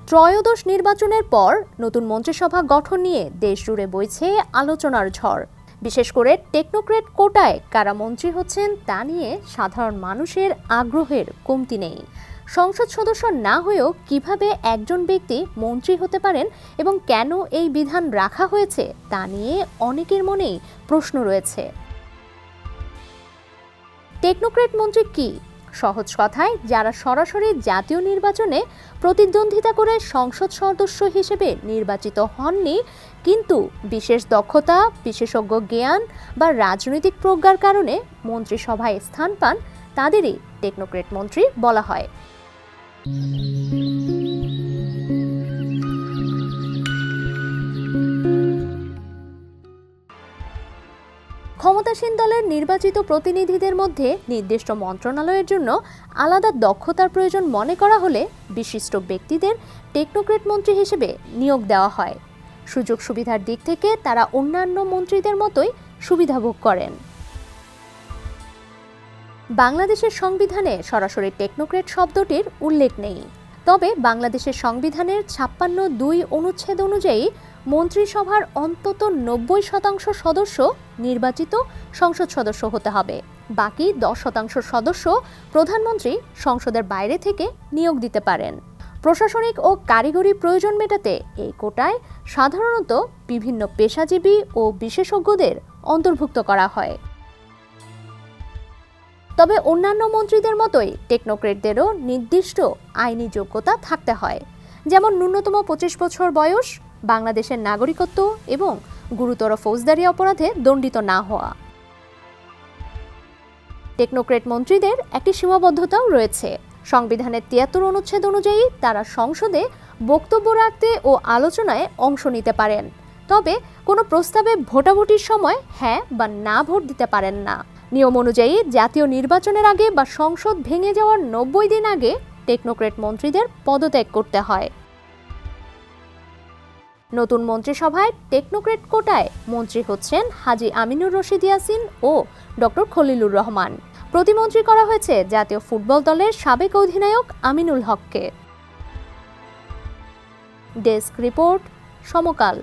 ত্রয়োদশ নির্বাচনের পর নতুন মন্ত্রিসভা গঠন নিয়ে দেশ জুড়ে বইছে আলোচনার ঝড়। বিশেষ করে টেকনোক্রেট কোটায় কারা মন্ত্রী হচ্ছেন তা নিয়ে সাধারণ মানুষের আগ্রহের কমতি নেই। সংসদ সদস্য না হয়েও কিভাবে একজন ব্যক্তি মন্ত্রী হতে পারেন এবং কেন এই বিধান রাখা হয়েছে তা নিয়ে অনেকের মনেই প্রশ্ন রয়েছে। টেকনোক্রেট মন্ত্রী কি? সহজ কথায়, যারা সরাসরি জাতীয় নির্বাচনে প্রতিদ্বন্দ্বিতা করে সংসদ সদস্য হিসেবে নির্বাচিত হননি, কিন্তু বিশেষ দক্ষতা, বিশেষজ্ঞ জ্ঞান বা রাজনৈতিক প্রজ্ঞার কারণে মন্ত্রিসভায় স্থান পান, তাদেরই টেকনোক্রেট মন্ত্রী বলা হয়। ক্ষমতাসীন দলের নির্বাচিত প্রতিনিধিদের মধ্যে নির্দিষ্ট মন্ত্রণালয়ের জন্য আলাদা দক্ষতার প্রয়োজন মনে করা হলে বিশিষ্ট ব্যক্তিদের টেকনোক্রেট মন্ত্রী হিসেবে নিয়োগ দেওয়া হয়। সুযোগ সুবিধার দিক থেকে তারা অন্যান্য মন্ত্রীদের মতোই সুবিধা ভোগ করেন। বাংলাদেশের সংবিধানে সরাসরি টেকনোক্রেট শব্দটির উল্লেখ নেই, তবে বাংলাদেশের সংবিধানের 56(2) অনুচ্ছেদ অনুযায়ী মন্ত্রিসভার অন্তত 90% সদস্য নির্বাচিত সংসদ সদস্য হতে হবে। বাকি 10% সদস্য প্রধানমন্ত্রী সংসদের বাইরে থেকে নিয়োগ দিতে পারেন। প্রশাসনিক ও কারিগরি প্রয়োজন মেটাতে এই কোটায় সাধারণত বিভিন্ন পেশাজীবী ও বিশেষজ্ঞদের অন্তর্ভুক্ত করা হয়। তবে অন্যান্য মন্ত্রীদের মতোই টেকনোক্রেটদেরও নির্দিষ্ট আইনি যোগ্যতা থাকতে হয়, যেমন ন্যূনতম 25 বছর বয়স, বাংলাদেশের নাগরিকত্ব এবং গুরুতর ফৌজদারি অপরাধে দণ্ডিত না হওয়া। টেকনোক্রেট মন্ত্রীদের একটি সীমাবদ্ধতাও রয়েছে। সংবিধানের 73 অনুচ্ছেদ অনুযায়ী তারা সংসদে বক্তব্য রাখতে ও আলোচনায় অংশ নিতে পারেন, তবে কোনো প্রস্তাবে ভোটাভুটির সময় হ্যাঁ বা না ভোট দিতে পারেন না। নিয়ম অনুযায়ী জাতীয় নির্বাচনের আগে বা সংসদ ভেঙে যাওয়ার 90 দিন আগে টেকনোক্রেট মন্ত্রীদের পদত্যাগ করতে হয়। নতুন মন্ত্রিসভায় টেকনোক্রেট কোটায় মন্ত্রী হচ্ছেন হাজী আমিনুর রশিদ ইয়াসিন ও ডক্টর খলিলুর রহমান। প্রতিমন্ত্রী করা হয়েছে জাতীয় ফুটবল দলের সাবেক অধিনায়ক আমিনুল হককে। ডেস্ক রিপোর্ট, সমকাল।